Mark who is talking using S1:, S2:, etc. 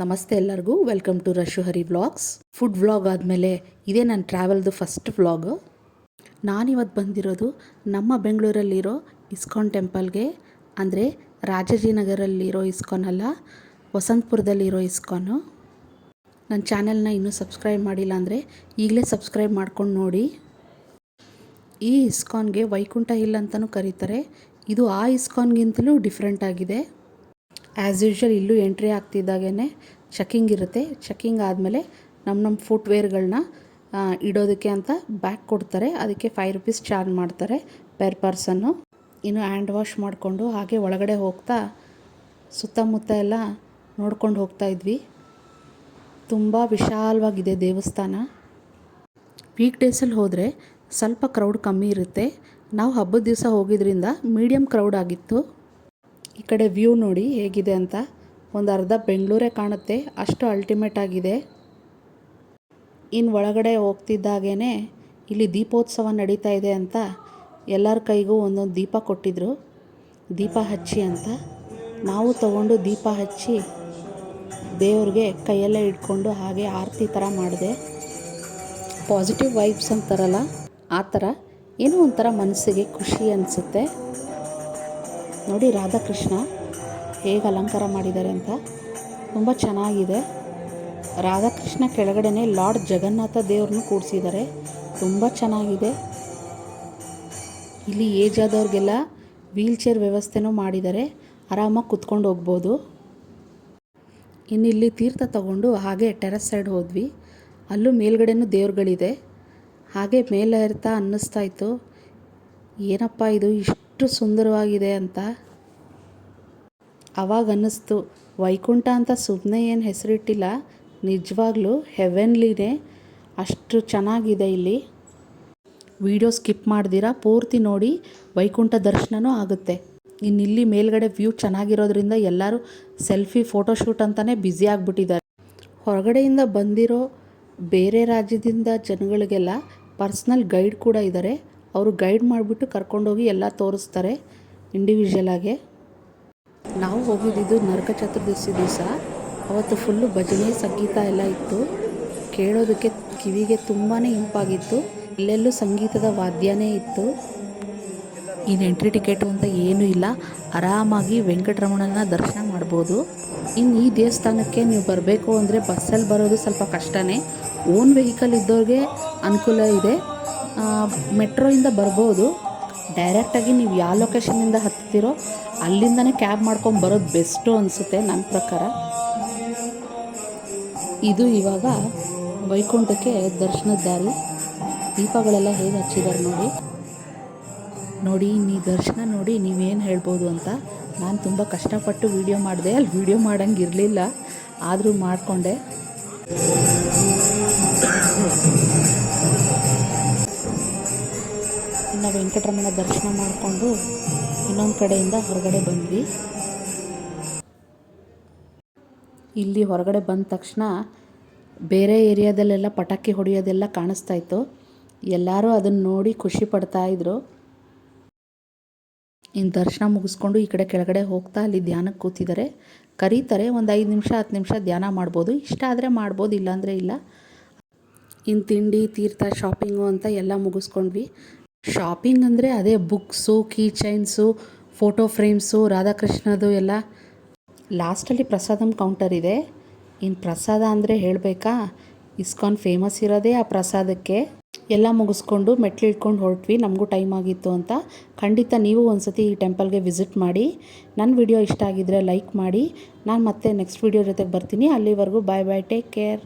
S1: ನಮಸ್ತೆ ಎಲ್ಲರಿಗೂ, welcome to Rashu Hari vlogs. Food vlog ಆದಮೇಲೆ ಇದೇ ನನ್ನ ಟ್ರಾವೆಲ್ದು ಫಸ್ಟ್ ವ್ಲಾಗು. ನಾನಿವತ್ತು ಬಂದಿರೋದು ನಮ್ಮ ಬೆಂಗಳೂರಲ್ಲಿರೋ ಇಸ್ಕಾನ್ ಟೆಂಪಲ್ಗೆ. ಅಂದರೆ ರಾಜಾಜಿನಗರಲ್ಲಿರೋ ಇಸ್ಕಾನ್ ಅಲ್ಲ, ವಸಂತಪುರದಲ್ಲಿರೋ ಇಸ್ಕಾನು. ನನ್ನ ಚಾನೆಲ್ನ ಇನ್ನೂ ಸಬ್ಸ್ಕ್ರೈಬ್ ಮಾಡಿಲ್ಲ ಅಂದರೆ ಈಗಲೇ ಸಬ್ಸ್ಕ್ರೈಬ್ ಮಾಡ್ಕೊಂಡು ನೋಡಿ. ಈ ಇಸ್ಕಾನ್ಗೆ ವೈಕುಂಠ ಹಿಲ್ ಅಂತಲೂ ಕರೀತಾರೆ. ಇದು ಆ ಇಸ್ಕಾನ್ಗಿಂತಲೂ ಡಿಫ್ರೆಂಟ್ ಆಗಿದೆ. ಆ್ಯಸ್ ಯೂಶ್ವಲ್ ಇಲ್ಲೂ ಎಂಟ್ರಿ ಆಗ್ತಿದ್ದಾಗೇ ಚೆಕ್ಕಿಂಗ್ ಇರುತ್ತೆ. ಚೆಕ್ಕಿಂಗ್ ಆದಮೇಲೆ ನಮ್ಮ ಫುಟ್ವೇರ್ಗಳನ್ನ ಇಡೋದಕ್ಕೆ ಅಂತ ಬ್ಯಾಗ್ ಕೊಡ್ತಾರೆ. ಅದಕ್ಕೆ ₹5 ಚಾರ್ಜ್ ಮಾಡ್ತಾರೆ ಪರ್ ಪರ್ಸನ್ನು. ಇನ್ನು ಹ್ಯಾಂಡ್ ವಾಶ್ ಮಾಡಿಕೊಂಡು ಹಾಗೆ ಒಳಗಡೆ ಹೋಗ್ತಾ ಸುತ್ತಮುತ್ತ ಎಲ್ಲ ನೋಡ್ಕೊಂಡು ಹೋಗ್ತಾ ಇದ್ವಿ. ತುಂಬ ವಿಶಾಲವಾಗಿದೆ ದೇವಸ್ಥಾನ. ವೀಕ್ ಡೇಸಲ್ಲಿ ಹೋದರೆ ಸ್ವಲ್ಪ ಕ್ರೌಡ್ ಕಮ್ಮಿ ಇರುತ್ತೆ. ನಾವು ಹಬ್ಬದ ದಿವಸ ಹೋಗಿದ್ರಿಂದ ಮೀಡಿಯಮ್ ಕ್ರೌಡ್ ಆಗಿತ್ತು. ಈ ಕಡೆ ವ್ಯೂ ನೋಡಿ ಹೇಗಿದೆ ಅಂತ. ಒಂದು ಅರ್ಧ ಬೆಂಗಳೂರೇ ಕಾಣುತ್ತೆ, ಅಷ್ಟು ಅಲ್ಟಿಮೇಟ್ ಆಗಿದೆ. ಇನ್ನು ಒಳಗಡೆ ಹೋಗ್ತಿದ್ದಾಗೇ ಇಲ್ಲಿ ದೀಪೋತ್ಸವ ನಡೀತಾ ಇದೆ ಅಂತ ಎಲ್ಲರ ಕೈಗೂ ಒಂದೊಂದು ದೀಪ ಕೊಟ್ಟಿದ್ದರು. ದೀಪ ಹಚ್ಚಿ ಅಂತ ನಾವು ತಗೊಂಡು ದೀಪ ಹಚ್ಚಿ ದೇವ್ರಿಗೆ ಕೈಯಲ್ಲೇ ಇಟ್ಕೊಂಡು ಹಾಗೆ ಆರತಿ ಥರ ಮಾಡಿದೆ. ಪಾಸಿಟಿವ್ ವೈಬ್ಸ್ ಅಂತಾರಲ್ಲ, ಆ ಥರ ಏನೋ ಒಂಥರ ಮನಸ್ಸಿಗೆ ಖುಷಿ ಅನಿಸುತ್ತೆ. ನೋಡಿ ರಾಧಾಕೃಷ್ಣ ಹೇಗೆ ಅಲಂಕಾರ ಮಾಡಿದ್ದಾರೆ ಅಂತ, ತುಂಬ ಚೆನ್ನಾಗಿದೆ. ರಾಧಾಕೃಷ್ಣ ಕೆಳಗಡೆನೆ ಲಾರ್ಡ್ ಜಗನ್ನಾಥ ದೇವ್ರನ್ನೂ ಕೂಡಿಸಿದ್ದಾರೆ, ತುಂಬ ಚೆನ್ನಾಗಿದೆ. ಇಲ್ಲಿ ಏಜ್ ಆದವ್ರಿಗೆಲ್ಲ ವೀಲ್ ಚೇರ್ ವ್ಯವಸ್ಥೆನೂ ಮಾಡಿದ್ದಾರೆ, ಆರಾಮಾಗಿ ಕುತ್ಕೊಂಡು ಹೋಗ್ಬೋದು. ಇನ್ನು ಇಲ್ಲಿ ತೀರ್ಥ ತಗೊಂಡು ಹಾಗೆ ಟೆರೆಸ್ ಸೈಡ್ ಹೋದ್ವಿ. ಅಲ್ಲೂ ಮೇಲ್ಗಡೆನೂ ದೇವ್ರುಗಳಿದೆ. ಹಾಗೆ ಮೇಲೆ ಇರ್ತಾ ಅನ್ನಿಸ್ತಾ ಇತ್ತು, ಏನಪ್ಪ ಇದು ಇಷ್ಟು ಸುಂದರವಾಗಿದೆ ಅಂತ. ಆವಾಗ ಅನ್ನಿಸ್ತು, ವೈಕುಂಠ ಅಂತ ಸುಮ್ಮನೆ ಏನು ಹೆಸರಿಟ್ಟಿಲ್ಲ, ನಿಜವಾಗ್ಲೂ ಹೆವೆನ್ಲಿನೇ, ಅಷ್ಟು ಚೆನ್ನಾಗಿದೆ ಇಲ್ಲಿ. ವಿಡಿಯೋ ಸ್ಕಿಪ್ ಮಾಡ್ದಿರಾ ಪೂರ್ತಿ ನೋಡಿ, ವೈಕುಂಠ ದರ್ಶನವೂ ಆಗುತ್ತೆ. ಇನ್ನಿಲ್ಲಿ ಮೇಲ್ಗಡೆ ವ್ಯೂ ಚೆನ್ನಾಗಿರೋದ್ರಿಂದ ಎಲ್ಲರೂ ಸೆಲ್ಫಿ ಫೋಟೋಶೂಟ್ ಅಂತಲೇ ಬ್ಯುಸಿ ಆಗಿಬಿಟ್ಟಿದ್ದಾರೆ. ಹೊರಗಡೆಯಿಂದ ಬಂದಿರೋ ಬೇರೆ ರಾಜ್ಯದಿಂದ ಜನಗಳಿಗೆಲ್ಲ ಪರ್ಸ್ನಲ್ ಗೈಡ್ ಕೂಡ ಇದ್ದಾರೆ. ಅವರು ಗೈಡ್ ಮಾಡಿಬಿಟ್ಟು ಕರ್ಕೊಂಡೋಗಿ ಎಲ್ಲ ತೋರಿಸ್ತಾರೆ ಇಂಡಿವಿಜುವಲಾಗೆ. ನಾವು ಹೋಗಿದ್ದು ನರಕ ಚತುರ್ದಶಿ ದಿವಸ. ಅವತ್ತು ಫುಲ್ಲು ಭಜನೆ ಸಂಗೀತ ಎಲ್ಲ ಇತ್ತು. ಕೇಳೋದಕ್ಕೆ ಕಿವಿಗೆ ತುಂಬಾ ಇಂಪಾಗಿತ್ತು. ಎಲ್ಲೆಲ್ಲೂ ಸಂಗೀತದ ವಾದ್ಯನೇ ಇತ್ತು. ಇನ್ನು ಎಂಟ್ರಿ ಟಿಕೆಟು ಅಂತ ಏನೂ ಇಲ್ಲ, ಆರಾಮಾಗಿ ವೆಂಕಟರಮಣನ ದರ್ಶನ ಮಾಡ್ಬೋದು. ಇನ್ನು ಈ ದೇವಸ್ಥಾನಕ್ಕೆ ನೀವು ಬರಬೇಕು ಅಂದರೆ ಬಸ್ಸಲ್ಲಿ ಬರೋದು ಸ್ವಲ್ಪ ಕಷ್ಟನೇ. ಓನ್ ವೆಹಿಕಲ್ ಇದ್ದವ್ರಿಗೆ ಅನುಕೂಲ ಇದೆ, ಮೆಟ್ರೋಯಿಂದ ಬರ್ಬೋದು. ಡೈರೆಕ್ಟಾಗಿ ನೀವು ಯಾವ ಲೊಕೇಶನ್ನಿಂದ ಹತ್ತೀರೋ ಅಲ್ಲಿಂದನೇ ಕ್ಯಾಬ್ ಮಾಡ್ಕೊಂಡು ಬರೋದು ಬೆಸ್ಟು ಅನಿಸುತ್ತೆ ನನ್ನ ಪ್ರಕಾರ. ಇದು ಇವಾಗ ವೈಕುಂಠಕ್ಕೆ ದರ್ಶನದ ದಾರಿ. ದೀಪಗಳೆಲ್ಲ ಹೇಗೆ ಹಚ್ಚಿದ್ದಾರೆ ನೋಡಿ. ನೀ ದರ್ಶನ ನೋಡಿ ನೀವೇನು ಹೇಳ್ಬೋದು ಅಂತ. ನಾನು ತುಂಬ ಕಷ್ಟಪಟ್ಟು ವೀಡಿಯೋ ಮಾಡಿದೆ, ಅಲ್ಲಿ ವೀಡಿಯೋ ಮಾಡೋಂಗೆ ಇರಲಿಲ್ಲ, ಆದರೂ ಮಾಡಿಕೊಂಡೆ. ಇನ್ನು ವೆಂಕಟರಮಣ ದರ್ಶನ ಮಾಡಿಕೊಂಡು ಇನ್ನೊಂದು ಕಡೆಯಿಂದ ಹೊರಗಡೆ ಬಂದ್ವಿ. ಇಲ್ಲಿ ಹೊರಗಡೆ ಬಂದ ತಕ್ಷಣ ಬೇರೆ ಏರಿಯಾದಲ್ಲೆಲ್ಲ ಪಟಾಕಿ ಹೊಡೆಯೋದೆಲ್ಲ ಕಾಣಿಸ್ತಾ ಇತ್ತು. ಎಲ್ಲರೂ ಅದನ್ನು ನೋಡಿ ಖುಷಿ ಪಡ್ತಾಯಿದ್ರು. ಇನ್ನು ದರ್ಶನ ಮುಗಿಸ್ಕೊಂಡು ಈ ಕಡೆ ಕೆಳಗಡೆ ಹೋಗ್ತಾ ಅಲ್ಲಿ ಧ್ಯಾನಕ್ಕೆ ಕೂತಿದ್ದಾರೆ. ಕರೀತಾರೆ, ಒಂದು 5 ನಿಮಿಷ 10 ನಿಮಿಷ ಧ್ಯಾನ ಮಾಡ್ಬೋದು. ಇಷ್ಟ ಆದರೆ ಮಾಡ್ಬೋದು, ಇಲ್ಲಾಂದರೆ ಇಲ್ಲ. ಇನ್ನು ತಿಂಡಿ ತೀರ್ಥ ಶಾಪಿಂಗು ಅಂತ ಎಲ್ಲ ಮುಗಿಸ್ಕೊಂಡ್ವಿ. ಶಾಪಿಂಗ್ ಅಂದರೆ ಅದೇ books, key chains, photo frames, ರಾಧಾಕೃಷ್ಣದು ಎಲ್ಲ. ಲಾಸ್ಟಲ್ಲಿ ಪ್ರಸಾದಂ ಕೌಂಟರ್ ಇದೆ. ಇನ್ನು ಪ್ರಸಾದ ಅಂದರೆ ಹೇಳಬೇಕಾ, ಇಸ್ಕಾನ್ ಫೇಮಸ್ ಇರೋದೇ ಆ ಪ್ರಸಾದಕ್ಕೆ. ಎಲ್ಲ ಮುಗಿಸ್ಕೊಂಡು ಮೆಟ್ಲು ಇಟ್ಕೊಂಡು ಹೊರಟ್ವಿ, ನಮಗೂ ಟೈಮ್ ಆಗಿತ್ತು ಅಂತ. ಖಂಡಿತ ನೀವು ಒಂದು ಸತಿ ಈ ಟೆಂಪಲ್ಗೆ ವಿಸಿಟ್ ಮಾಡಿ. ನನ್ನ ವಿಡಿಯೋ ಇಷ್ಟ ಆಗಿದ್ದರೆ ಲೈಕ್ ಮಾಡಿ. ನಾನು ಮತ್ತೆ ನೆಕ್ಸ್ಟ್ ವಿಡಿಯೋ ಜೊತೆಗೆ ಬರ್ತೀನಿ. ಅಲ್ಲಿವರೆಗೂ ಬಾಯ್ ಬಾಯ್, ಟೇಕ್ ಕೇರ್.